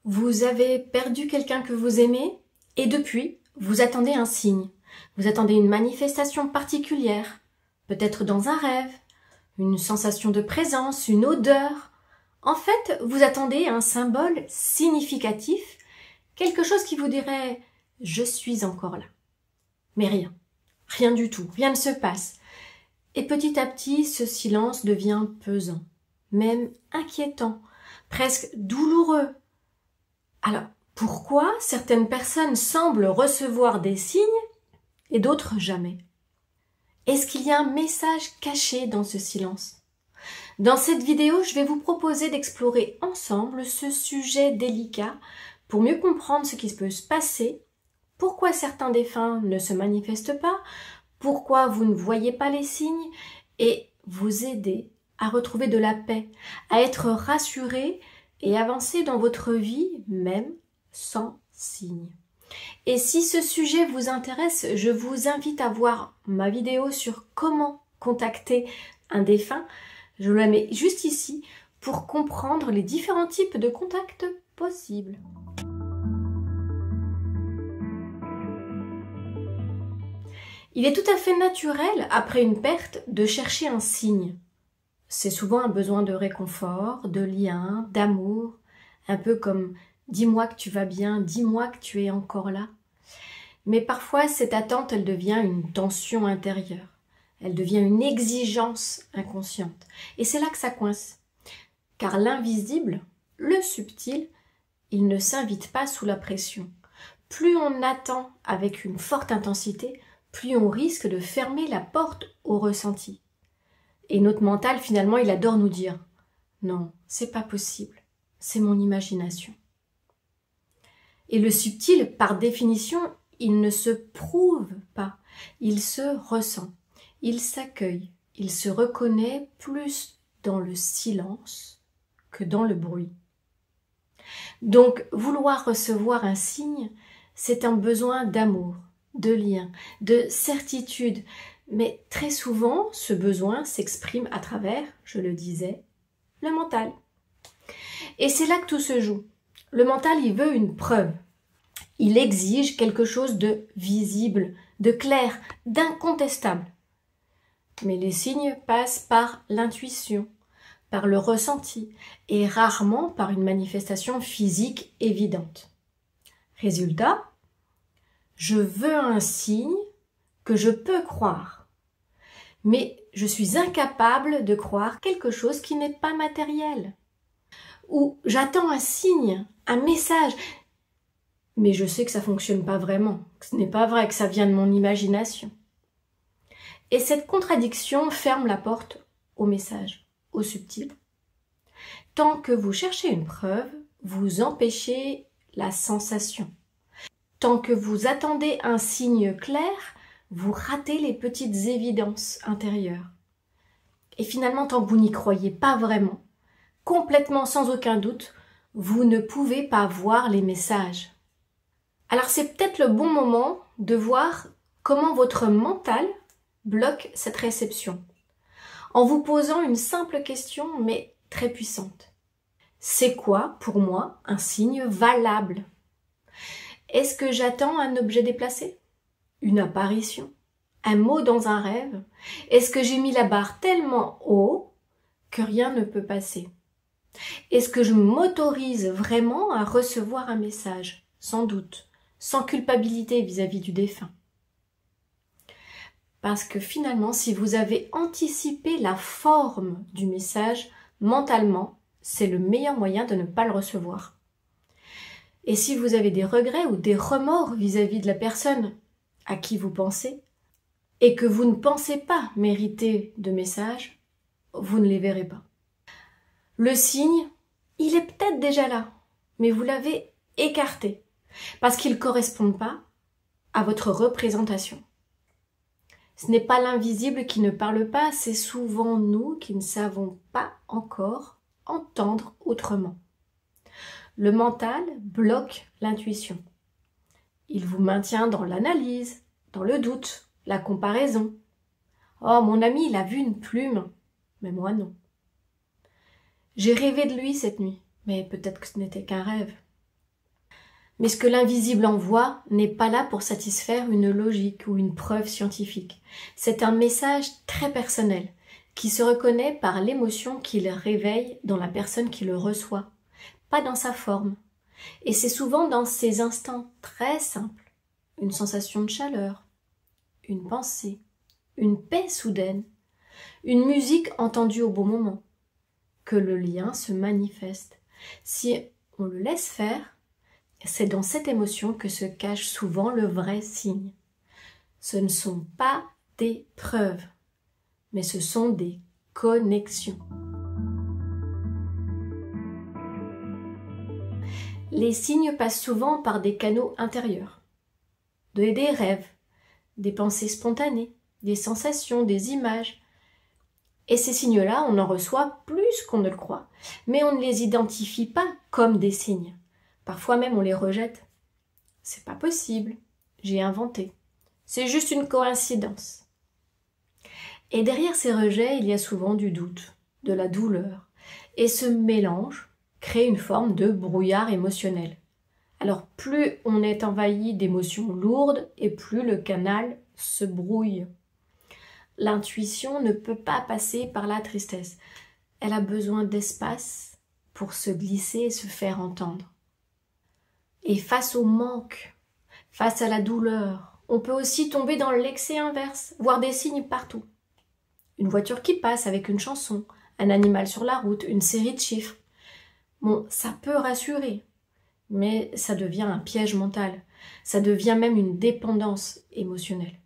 Vous avez perdu quelqu'un que vous aimez et depuis, vous attendez un signe. Vous attendez une manifestation particulière, peut-être dans un rêve, une sensation de présence, une odeur. En fait, vous attendez un symbole significatif, quelque chose qui vous dirait « je suis encore là ». Mais rien du tout, rien ne se passe. Et petit à petit, ce silence devient pesant, même inquiétant, presque douloureux. Alors, pourquoi certaines personnes semblent recevoir des signes et d'autres jamais? Est-ce qu'il y a un message caché dans ce silence? Dans cette vidéo, je vais vous proposer d'explorer ensemble ce sujet délicat pour mieux comprendre ce qui peut se passer, pourquoi certains défunts ne se manifestent pas, pourquoi vous ne voyez pas les signes et vous aider à retrouver de la paix, à être rassuré et avancer dans votre vie même sans signe. Et si ce sujet vous intéresse, je vous invite à voir ma vidéo sur comment contacter un défunt. Je la mets juste ici pour comprendre les différents types de contacts possibles. Il est tout à fait naturel, après une perte, de chercher un signe. C'est souvent un besoin de réconfort, de lien, d'amour, un peu comme « dis-moi que tu vas bien, dis-moi que tu es encore là ». Mais parfois, cette attente, elle devient une tension intérieure. Elle devient une exigence inconsciente. Et c'est là que ça coince. Car l'invisible, le subtil, il ne s'invite pas sous la pression. Plus on attend avec une forte intensité, plus on risque de fermer la porte au ressenti. Et notre mental, finalement, il adore nous dire « Non, c'est pas possible, c'est mon imagination ». Et le subtil, par définition, il ne se prouve pas, il se ressent, il s'accueille, il se reconnaît plus dans le silence que dans le bruit. Donc, vouloir recevoir un signe, c'est un besoin d'amour, de lien, de certitude, mais très souvent, ce besoin s'exprime à travers, je le disais, le mental. Et c'est là que tout se joue. Le mental, il veut une preuve. Il exige quelque chose de visible, de clair, d'incontestable. Mais les signes passent par l'intuition, par le ressenti, et rarement par une manifestation physique évidente. Résultat, je veux un signe que je peux croire. Mais je suis incapable de croire quelque chose qui n'est pas matériel. Ou j'attends un signe, un message, mais je sais que ça fonctionne pas vraiment, que ce n'est pas vrai, que ça vient de mon imagination. Et cette contradiction ferme la porte au message, au subtil. Tant que vous cherchez une preuve, vous empêchez la sensation. Tant que vous attendez un signe clair, vous ratez les petites évidences intérieures. Et finalement, tant que vous n'y croyez pas vraiment, complètement sans aucun doute, vous ne pouvez pas voir les messages. Alors c'est peut-être le bon moment de voir comment votre mental bloque cette réception, en vous posant une simple question, mais très puissante. C'est quoi, pour moi, un signe valable? Est-ce que j'attends un objet déplacé? Une apparition? Un mot dans un rêve? Est-ce que j'ai mis la barre tellement haut que rien ne peut passer? Est-ce que je m'autorise vraiment à recevoir un message? Sans doute, sans culpabilité vis-à-vis du défunt. Parce que finalement, si vous avez anticipé la forme du message, mentalement, c'est le meilleur moyen de ne pas le recevoir. Et si vous avez des regrets ou des remords vis-à-vis de la personne à qui vous pensez, et que vous ne pensez pas mériter de message, vous ne les verrez pas. Le signe, il est peut-être déjà là, mais vous l'avez écarté, parce qu'il ne correspond pas à votre représentation. Ce n'est pas l'invisible qui ne parle pas, c'est souvent nous qui ne savons pas encore entendre autrement. Le mental bloque l'intuition. Il vous maintient dans l'analyse, dans le doute, la comparaison. Oh, mon ami, il a vu une plume, mais moi non. J'ai rêvé de lui cette nuit, mais peut-être que ce n'était qu'un rêve. Mais ce que l'invisible envoie n'est pas là pour satisfaire une logique ou une preuve scientifique. C'est un message très personnel, qui se reconnaît par l'émotion qu'il réveille dans la personne qui le reçoit, pas dans sa forme. Et c'est souvent dans ces instants très simples, une sensation de chaleur, une pensée, une paix soudaine, une musique entendue au bon moment, que le lien se manifeste. Si on le laisse faire, c'est dans cette émotion que se cache souvent le vrai signe. Ce ne sont pas des preuves, mais ce sont des connexions. Les signes passent souvent par des canaux intérieurs, des rêves, des pensées spontanées, des sensations, des images. Et ces signes-là, on en reçoit plus qu'on ne le croit, mais on ne les identifie pas comme des signes. Parfois même on les rejette. C'est pas possible, j'ai inventé. C'est juste une coïncidence. Et derrière ces rejets, il y a souvent du doute, de la douleur. Et ce mélange crée une forme de brouillard émotionnel. Alors plus on est envahi d'émotions lourdes et plus le canal se brouille. L'intuition ne peut pas passer par la tristesse. Elle a besoin d'espace pour se glisser et se faire entendre. Et face au manque, face à la douleur, on peut aussi tomber dans l'excès inverse, voir des signes partout. Une voiture qui passe avec une chanson, un animal sur la route, une série de chiffres. Bon, ça peut rassurer, mais ça devient un piège mental. Ça devient même une dépendance émotionnelle.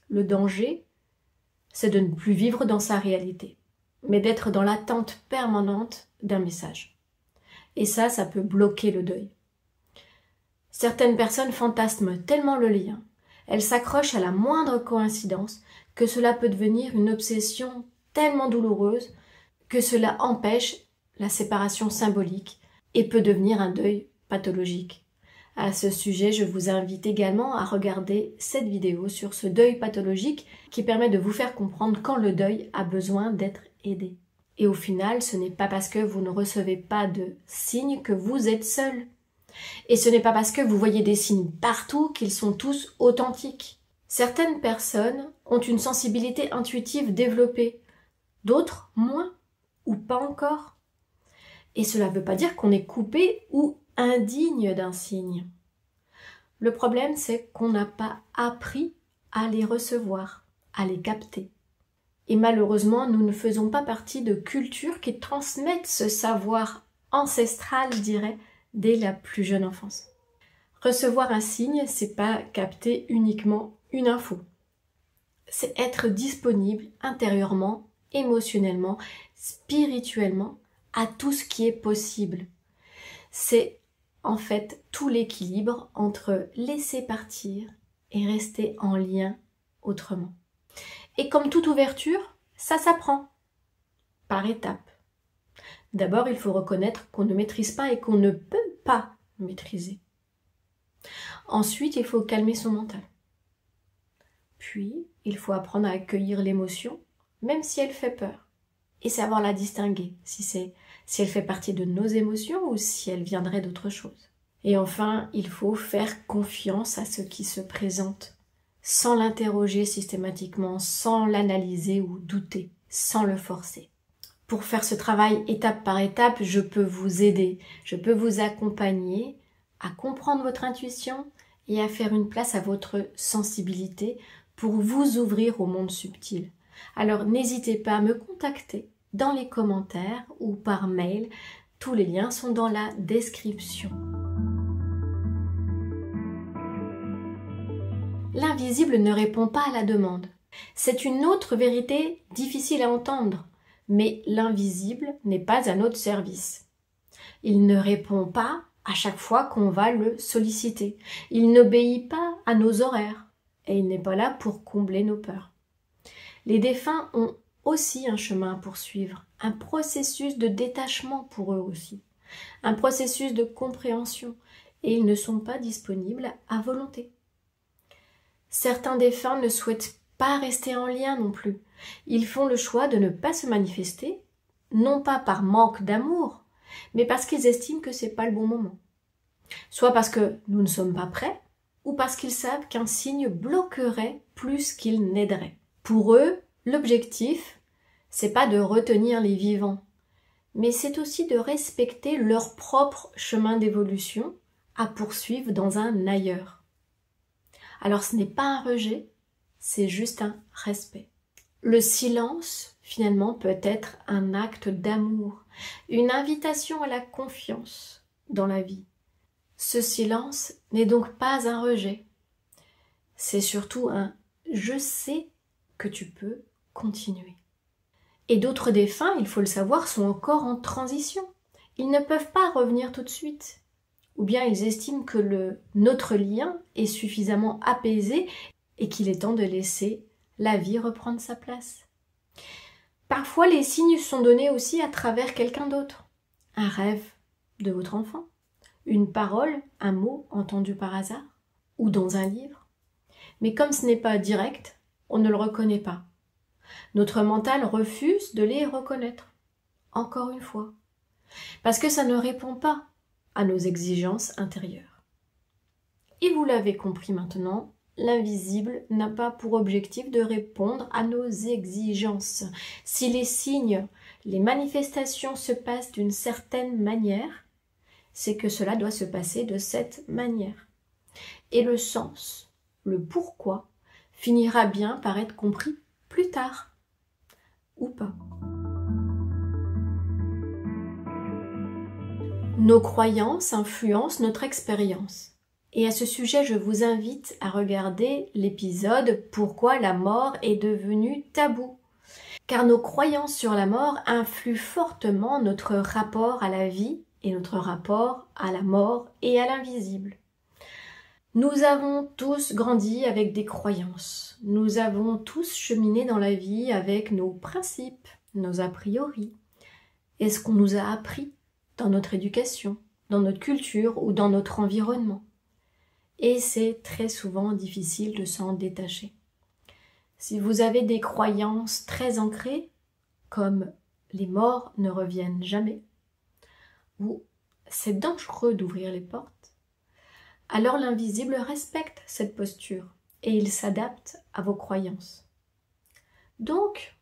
Le danger, c'est de ne plus vivre dans sa réalité, mais d'être dans l'attente permanente d'un message. Et ça peut bloquer le deuil. Certaines personnes fantasment tellement le lien, elles s'accrochent à la moindre coïncidence, que cela peut devenir une obsession tellement douloureuse que cela empêche la séparation symbolique et peut devenir un deuil pathologique. À ce sujet, je vous invite également à regarder cette vidéo sur ce deuil pathologique qui permet de vous faire comprendre quand le deuil a besoin d'être aidé. Et au final, ce n'est pas parce que vous ne recevez pas de signes que vous êtes seul. Et ce n'est pas parce que vous voyez des signes partout qu'ils sont tous authentiques. Certaines personnes ont une sensibilité intuitive développée, d'autres moins, ou pas encore. Et cela ne veut pas dire qu'on est coupé ou indigne d'un signe. Le problème, c'est qu'on n'a pas appris à les recevoir, à les capter. Et malheureusement, nous ne faisons pas partie de cultures qui transmettent ce savoir ancestral, je dirais, dès la plus jeune enfance. Recevoir un signe, c'est pas capter uniquement une info. C'est être disponible intérieurement, émotionnellement, spirituellement, à tout ce qui est possible. C'est en fait tout l'équilibre entre laisser partir et rester en lien autrement. Et comme toute ouverture, ça s'apprend par étapes. D'abord, il faut reconnaître qu'on ne maîtrise pas et qu'on ne peut pas maîtriser. Ensuite, il faut calmer son mental. Puis, il faut apprendre à accueillir l'émotion, même si elle fait peur, et savoir la distinguer, si elle fait partie de nos émotions ou si elle viendrait d'autre chose. Et enfin, il faut faire confiance à ce qui se présente, sans l'interroger systématiquement, sans l'analyser ou douter, sans le forcer. Pour faire ce travail étape par étape, je peux vous aider, je peux vous accompagner à comprendre votre intuition et à faire une place à votre sensibilité pour vous ouvrir au monde subtil. Alors n'hésitez pas à me contacter dans les commentaires ou par mail. Tous les liens sont dans la description. L'invisible ne répond pas à la demande. C'est une autre vérité difficile à entendre, mais l'invisible n'est pas à notre service. Il ne répond pas à chaque fois qu'on va le solliciter. Il n'obéit pas à nos horaires et il n'est pas là pour combler nos peurs. Les défunts ont aussi un chemin à poursuivre, un processus de détachement pour eux aussi, un processus de compréhension et ils ne sont pas disponibles à volonté. Certains défunts ne souhaitent pas rester en lien non plus. Ils font le choix de ne pas se manifester, non pas par manque d'amour, mais parce qu'ils estiment que c'est pas le bon moment. soit parce que nous ne sommes pas prêts, ou parce qu'ils savent qu'un signe bloquerait plus qu'il n'aiderait. Pour eux, l'objectif, c'est pas de retenir les vivants, mais c'est aussi de respecter leur propre chemin d'évolution à poursuivre dans un ailleurs. Alors ce n'est pas un rejet, c'est juste un respect. Le silence, finalement, peut être un acte d'amour, une invitation à la confiance dans la vie. Ce silence n'est donc pas un rejet, c'est surtout un « je sais que tu peux continuer ». Et d'autres défunts, il faut le savoir, sont encore en transition. Ils ne peuvent pas revenir tout de suite. Ou bien ils estiment que notre lien est suffisamment apaisé et qu'il est temps de laisser la vie reprendre sa place. Parfois, les signes sont donnés aussi à travers quelqu'un d'autre. Un rêve de votre enfant, une parole, un mot entendu par hasard, ou dans un livre. Mais comme ce n'est pas direct, on ne le reconnaît pas. Notre mental refuse de les reconnaître, encore une fois, parce que ça ne répond pas à nos exigences intérieures. Et vous l'avez compris maintenant, l'invisible n'a pas pour objectif de répondre à nos exigences. Si les signes, les manifestations se passent d'une certaine manière, c'est que cela doit se passer de cette manière. Et le sens, le pourquoi, finira bien par être compris plus tard. Ou pas. Nos croyances influencent notre expérience. Et à ce sujet, je vous invite à regarder l'épisode « Pourquoi la mort est devenue tabou ?» Car nos croyances sur la mort influent fortement notre rapport à la vie et notre rapport à la mort et à l'invisible. Nous avons tous grandi avec des croyances. Nous avons tous cheminé dans la vie avec nos principes, nos a priori, et ce qu'on nous a appris dans notre éducation, dans notre culture ou dans notre environnement. Et c'est très souvent difficile de s'en détacher. Si vous avez des croyances très ancrées, comme les morts ne reviennent jamais, ou c'est dangereux d'ouvrir les portes, alors l'invisible respecte cette posture et il s'adapte à vos croyances. Donc,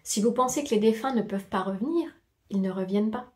si vous pensez que les défunts ne peuvent pas revenir, ils ne reviennent pas.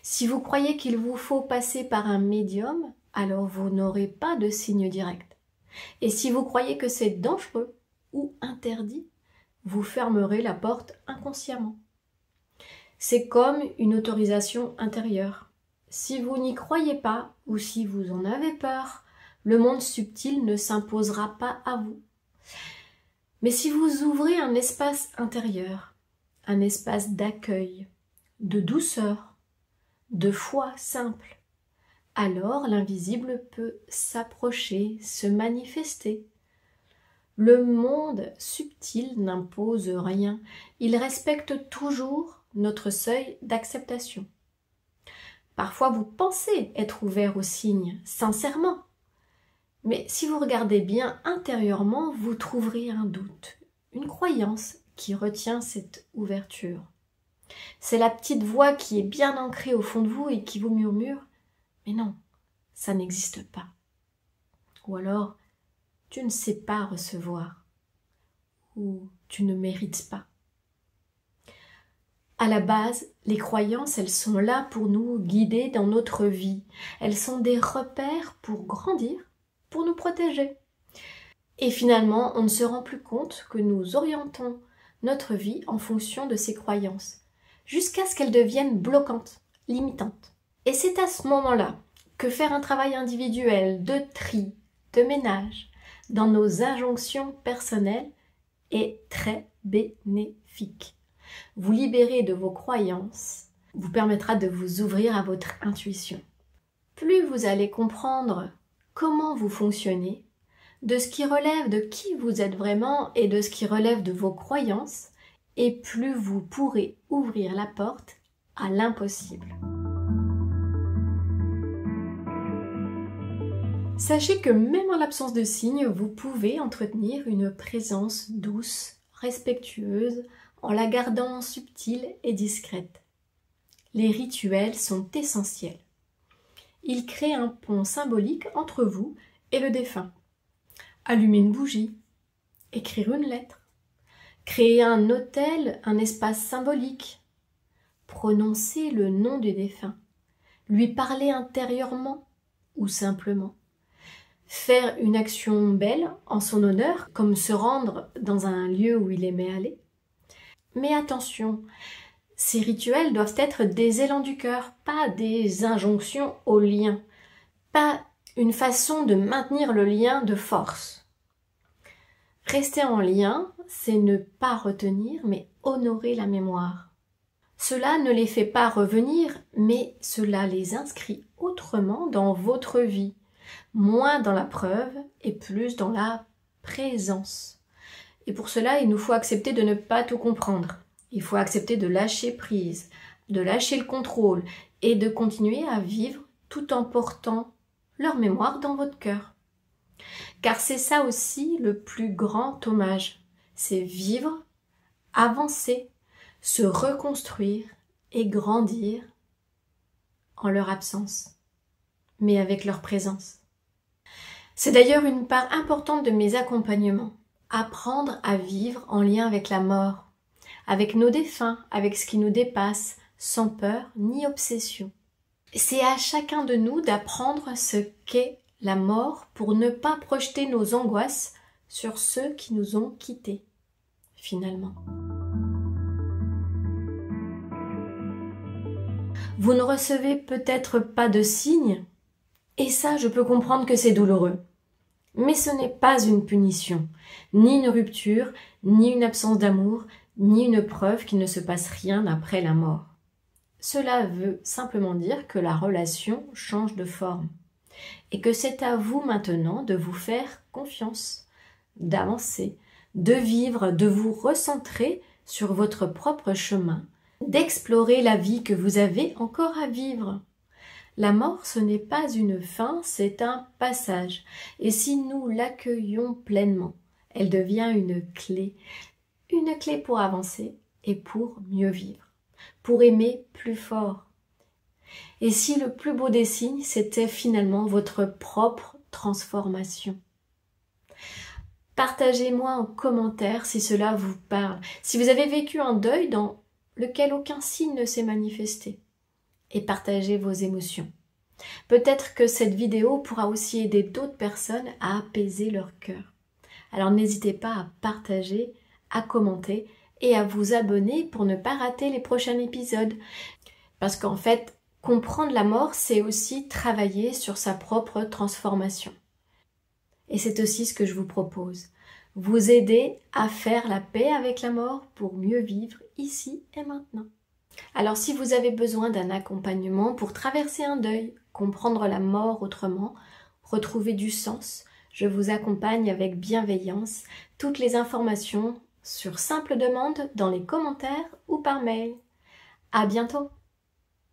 Si vous croyez qu'il vous faut passer par un médium, alors vous n'aurez pas de signe direct. Et si vous croyez que c'est dangereux ou interdit, vous fermerez la porte inconsciemment. C'est comme une autorisation intérieure. Si vous n'y croyez pas ou si vous en avez peur, le monde subtil ne s'imposera pas à vous. Mais si vous ouvrez un espace intérieur, un espace d'accueil, de douceur, de foi simple, alors l'invisible peut s'approcher, se manifester. Le monde subtil n'impose rien, il respecte toujours notre seuil d'acceptation. Parfois vous pensez être ouvert aux signes, sincèrement. Mais si vous regardez bien intérieurement, vous trouverez un doute, une croyance qui retient cette ouverture. C'est la petite voix qui est bien ancrée au fond de vous et qui vous murmure « Mais non, ça n'existe pas. » Ou alors « Tu ne sais pas recevoir. » Ou « Tu ne mérites pas. » À la base, les croyances, elles sont là pour nous guider dans notre vie. Elles sont des repères pour grandir, pour nous protéger. Et finalement, on ne se rend plus compte que nous orientons notre vie en fonction de ces croyances, jusqu'à ce qu'elles deviennent bloquantes, limitantes. Et c'est à ce moment-là que faire un travail individuel de tri, de ménage, dans nos injonctions personnelles est très bénéfique. Vous libérer de vos croyances vous permettra de vous ouvrir à votre intuition. Plus vous allez comprendre comment vous fonctionnez, de ce qui relève de qui vous êtes vraiment et de ce qui relève de vos croyances, et plus vous pourrez ouvrir la porte à l'impossible. Sachez que même en l'absence de signes, vous pouvez entretenir une présence douce, respectueuse, en la gardant subtile et discrète. Les rituels sont essentiels. il crée un pont symbolique entre vous et le défunt. Allumer une bougie, écrire une lettre, créer un autel, un espace symbolique, prononcer le nom du défunt, lui parler intérieurement ou simplement, faire une action belle en son honneur, comme se rendre dans un lieu où il aimait aller. Mais attention, ces rituels doivent être des élans du cœur, pas des injonctions au lien, pas une façon de maintenir le lien de force. Rester en lien, c'est ne pas retenir, mais honorer la mémoire. Cela ne les fait pas revenir, mais cela les inscrit autrement dans votre vie, moins dans la preuve et plus dans la présence. Et pour cela, il nous faut accepter de ne pas tout comprendre. Il faut accepter de lâcher prise, de lâcher le contrôle et de continuer à vivre tout en portant leur mémoire dans votre cœur. Car c'est ça aussi le plus grand hommage, c'est vivre, avancer, se reconstruire et grandir en leur absence, mais avec leur présence. C'est d'ailleurs une part importante de mes accompagnements, apprendre à vivre en lien avec la mort, avec nos défunts, avec ce qui nous dépasse, sans peur ni obsession. C'est à chacun de nous d'apprendre ce qu'est la mort pour ne pas projeter nos angoisses sur ceux qui nous ont quittés, finalement. Vous ne recevez peut-être pas de signes, et ça, je peux comprendre que c'est douloureux. Mais ce n'est pas une punition, ni une rupture, ni une absence d'amour, ni une preuve qu'il ne se passe rien après la mort. Cela veut simplement dire que la relation change de forme et que c'est à vous maintenant de vous faire confiance, d'avancer, de vivre, de vous recentrer sur votre propre chemin, d'explorer la vie que vous avez encore à vivre. La mort, ce n'est pas une fin, c'est un passage. Et si nous l'accueillons pleinement, elle devient une clé pour avancer et pour mieux vivre, pour aimer plus fort. Et si le plus beau des signes, c'était finalement votre propre transformation. Partagez-moi en commentaire si cela vous parle, si vous avez vécu un deuil dans lequel aucun signe ne s'est manifesté. Et partagez vos émotions. Peut-être que cette vidéo pourra aussi aider d'autres personnes à apaiser leur cœur. Alors n'hésitez pas à partager, à commenter et à vous abonner pour ne pas rater les prochains épisodes. Parce qu'en fait, comprendre la mort, c'est aussi travailler sur sa propre transformation. Et c'est aussi ce que je vous propose. Vous aider à faire la paix avec la mort pour mieux vivre ici et maintenant. Alors si vous avez besoin d'un accompagnement pour traverser un deuil, comprendre la mort autrement, retrouver du sens, je vous accompagne avec bienveillance. Toutes les informations sur simple demande dans les commentaires ou par mail. À bientôt!